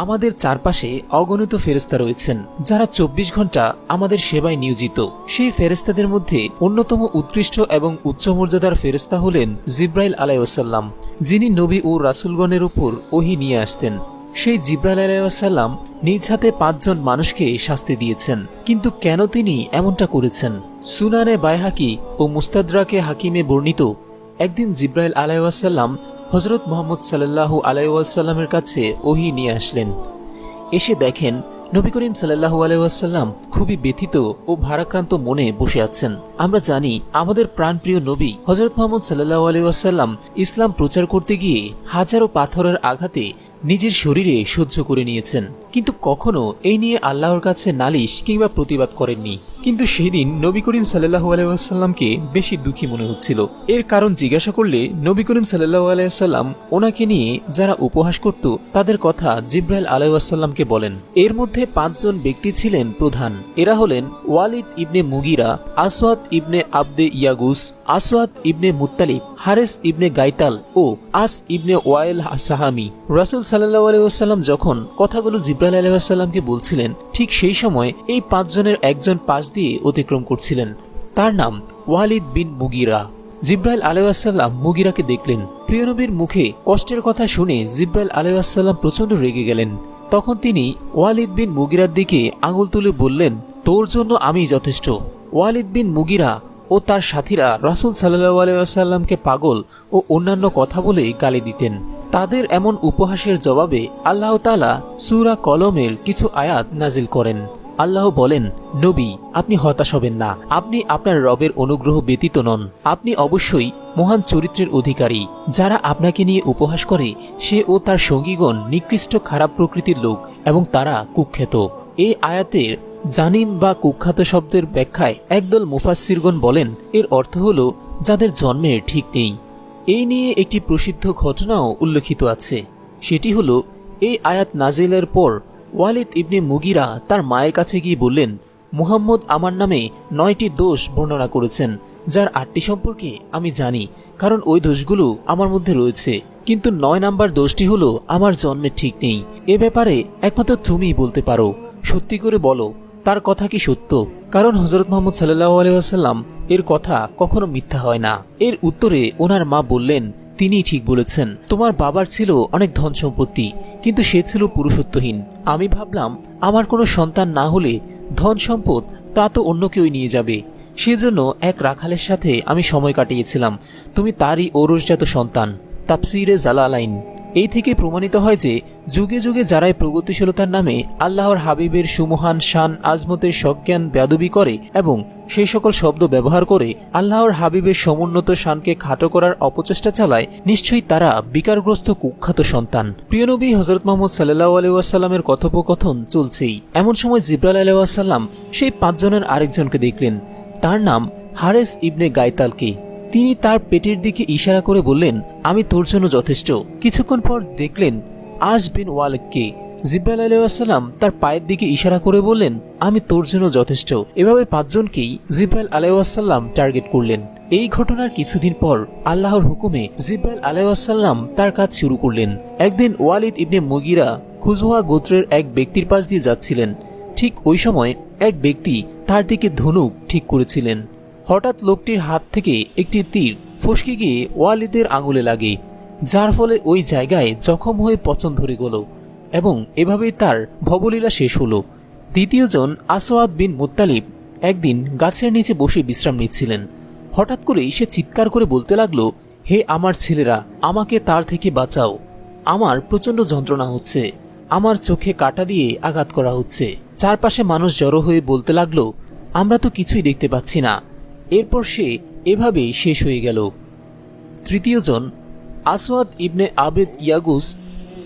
আমাদের চারপাশে অগণিত ফেরেশতা রয়েছেন যারা ২৪ ঘন্টা আমাদের সেবায় নিয়োজিত। সেই ফেরেশতাদের মধ্যে অন্যতম উৎকৃষ্ট এবং উচ্চ মর্যাদার ফেরেশতা হলেন জিব্রাইল আলাইহিসসালাম, যিনি নবী ও রাসূলগণের উপর ওহী নিয়ে আসতেন। সেই জিব্রাইল আলাইহিসসালাম নিজ হাতে ৫ জন মানুষকে শাস্তি দিয়েছেন। কিন্তু কেন তিনি এমনটা করেছেন? সুনানে বাইহাকি ও মুস্তাদরাকে হাকিমে বর্ণিত, একদিন জিব্রাইল আলাইহিসসালাম হযরত মুহাম্মদ সাল্লাল্লাহু আলাইহি ওয়াসাল্লামের কাছে ওহী নিয়ে আসলেন। এসে দেখেন নবী করিম সাল্লাল্লাহু আলাইহি ওয়াসাল্লাম খুবই ব্যথিত ও ভারাক্রান্ত মনে বসে আছেন। আমরা জানি আমাদের প্রাণপ্রিয় নবী হযরত মুহাম্মদ সাল্লাল্লাহু আলাইহি ওয়াসাল্লাম ইসলাম প্রচার করতে গিয়ে হাজারো পাথরের আঘাতে নিজের শরীরে সহ্য করে নিয়েছেন, কিন্তু কখনো এই নিয়ে আল্লাহর কাছে নালিশ কিংবা প্রতিবাদ করেননি। কিন্তু সেদিন নবী করিম সাল্লাল্লাহু আলাইহি ওয়াসাল্লামকে বেশি দুঃখী মনে হচ্ছিল। এর কারণ জিজ্ঞাসা করলে নবী করিম সাল্লাল্লাহু আলাইহি ওয়াসাল্লাম ওনাকে নিয়ে যারা উপহাস করত তাদের কথা জিব্রাইল আলাইহিস সালামকে বলেন। এর মধ্যে ৫ জন ব্যক্তি ছিলেন প্রধান। এরা হলেন ওয়ালিদ ইবনে মুগিরা, আসওয়াদ ইবনে আবদে ইয়াগুস, আসওয়াদ ইবনে মুত্তালিব, হারেস ইবনে গাইতাল ও আস ইবনে ওয়াইল সাহামি। রাসূল সাল্লাল্লাহু আলাইহি ওয়াসাল্লাম যখন কথাগুলো জিব্রাইল আলাইহিস সালামকে বলছিলেন, ঠিক সেই সময় এই ৫ জনের একজন পাশ দিয়ে অতিক্রম করছিলেন। তার নাম ওয়ালিদ বিন মুগিরা। জিব্রাইল আলাইহিস সালাম মুগিরাকে দেখলেন। প্রিয় নবীর মুখে কষ্টের কথা শুনে জিব্রাইল আলাইহিস সালাম প্রচন্ড রেগে গেলেন। তখন তিনি ওয়ালিদ বিন মুগিরার দিকে আঙুল তুলে বললেন, তোর জন্য আমি যথেষ্ট। ওয়ালিদ বিন মুগিরা ও তার সাথীরা রাসূল সাল্লাল্লাহু আলাইহি ওয়াসাল্লামকে পাগল ও অন্যান্য কথা বলে গালি দিতেন। তাদের এমন উপহাসের জবাবে আল্লাহ তাআলা সূরা কলমের কিছু আয়াত নাজিল করেন। আল্লাহ বলেন, নবী আপনি হতাশ হবেন না, আপনি আপনার রবের অনুগ্রহ ব্যতীত নন, আপনি অবশ্যই মহান চরিত্রের অধিকারী। যারা আপনাকে নিয়ে উপহাস করে সে ও তার সঙ্গীগণ নিকৃষ্ট খারাপ প্রকৃতির লোক এবং তারা কুখ্যাত। এই আয়াতের জানিম বা কুখ্যাত শব্দের ব্যাখ্যায় একদল মুফাসসিরগণ বলেন, এর অর্থ হল যাদের জন্মের ঠিক নেই। এই নিয়ে একটি প্রসিদ্ধ ঘটনাও উল্লেখিত আছে। সেটি হল এই আয়াত নাজিলের পর ওয়ালিদ ইবনে মুগিরা তার মায়ের কাছে গিয়ে বললেন, মুহাম্মদ আমার নামে ৯টি দোষ বর্ণনা করেছেন, যার ৮টি সম্পর্কে আমি জানি, কারণ ওই দোষগুলো আমার মধ্যে রয়েছে। কিন্তু ৯ নাম্বার দোষটি হলো আমার জন্মের ঠিক নেই। এ ব্যাপারে একমাত্র তুমিই বলতে পারো। সত্যি করে বলো, তার কথা কি সত্য? কারণ হযরত মুহাম্মদ সাল্লাল্লাহু আলাইহি ওয়াসাল্লাম এর কথা কখনো মিথ্যা হয় না। এর উত্তরে ওনার মা বললেন, তিনিই ঠিক বলেছেন। তোমার বাবার ছিল অনেক ধন সম্পত্তি, কিন্তু সে ছিল পুরুষত্বহীন। আমি ভাবলাম আমার কোনো সন্তান না হলে ধন সম্পদ তা তো অন্য কেউই নিয়ে যাবে। সেজন্য এক রাখালের সাথে আমি সময় কাটিয়েছিলাম। তুমি তারই ঔরসজাত সন্তান। তাফসিরে জালালাইন। এই থেকে প্রমাণিত হয় যে যুগে যুগে যারাই প্রগতিশীলতার নামে আল্লাহর হাবিবের সুমহান শান আজমতের সজ্ঞান বেয়াদবি করে এবং সেই সকল শব্দ ব্যবহার করে আল্লাহর হাবিবের সমুন্নত শানকে খাটো করার অপচেষ্টা চালায়, নিশ্চয়ই তারা বিকারগ্রস্ত কুখ্যাত সন্তান। প্রিয় নবী হযরত মুহাম্মদ সাল্লাল্লাহু আলাইহি ওয়াসাল্লামের কথোপকথন চলছেই। এমন সময় জিব্রাইল আলাইহিস সালাম সেই ৫ জনের আরেকজনকে দেখলেন। তার নাম হারেস ইবনে গাইতালকে। তিনি তার পেটের দিকে ইশারা করে বললেন, আমি তোর জন্য যথেষ্ট। কিছুক্ষণ পর দেখলেন আস বিন ওয়ালিদকে। জিব্রাইল আলাইহিস সালাম তার পায়ের দিকে ইশারা করে বললেন, আমি তোর জন্য যথেষ্ট। এভাবে ৫ জনকেই জিব্রাইল আলাইহিস সালাম টার্গেট করলেন। এই ঘটনার কিছুদিন পর আল্লাহর হুকুমে জিব্রাইল আলাইহিস সালাম তার কাজ শুরু করলেন। একদিন ওয়ালিদ ইবনে মুগিরা খুজওয়া গোত্রের এক ব্যক্তির পাশ দিয়ে যাচ্ছিলেন। ঠিক ওই সময় এক ব্যক্তি তার দিকে ধনুক ঠিক করেছিলেন। হঠাৎ লোকটির হাত থেকে একটি তীর ফসকে গিয়ে ওয়ালিদের আঙুলে লাগে, যার ফলে ওই জায়গায় জখম হয়ে পচন ধরে গেল এবং এভাবেই তার ভবলীলা শেষ হলো। দ্বিতীয়জন আসওয়াদ বিন মুত্তালিব একদিন গাছের নিচে বসে বিশ্রাম নিচ্ছিলেন। হঠাৎ করেই সে চিৎকার করে বলতে লাগলো, হে আমার ছেলেরা, আমাকে তার থেকে বাঁচাও। আমার প্রচন্ড যন্ত্রণা হচ্ছে, আমার চোখে কাঁটা দিয়ে আঘাত করা হচ্ছে। চারপাশে মানুষ জড়ো হয়ে বলতে লাগলো, আমরা তো কিছুই দেখতে পাচ্ছি না। এরপর সে এভাবেই শেষ হয়ে গেল। তৃতীয়জন আসওয়াদ ইবনে আবেদ ইয়াগুস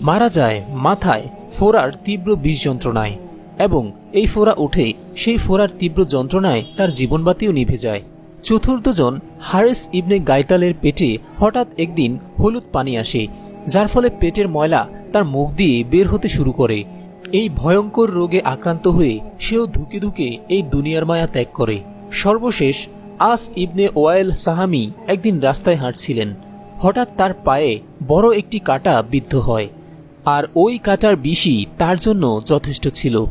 মারা যায় মাথায় ফোড়ার তীব্র বিষ যন্ত্রণায়, এবং এই ফোড়া উঠে সেই ফোড়ার তীব্র যন্ত্রণায় তার জীবনবাতিও নিভে যায়। চতুর্থজন হারেস ইবনে গাইতালের পেটে হঠাৎ একদিন হলুদ পানি আসে, যার ফলে পেটের ময়লা তার মুখ দিয়ে বের হতে শুরু করে। এই ভয়ঙ্কর রোগে আক্রান্ত হয়ে সেও ধুকে ধুকে এই দুনিয়ার মায়া ত্যাগ করে। সর্বশেষ আস ইবনে ওয়াইল সাহামি একদিন রাস্তায় হাঁটছিলেন। হঠাৎ তার পায়ে বড় একটি কাঁটা বিদ্ধ হয়। আর ওই কাঁটার বিষই তার জন্য যথেষ্ট ছিল।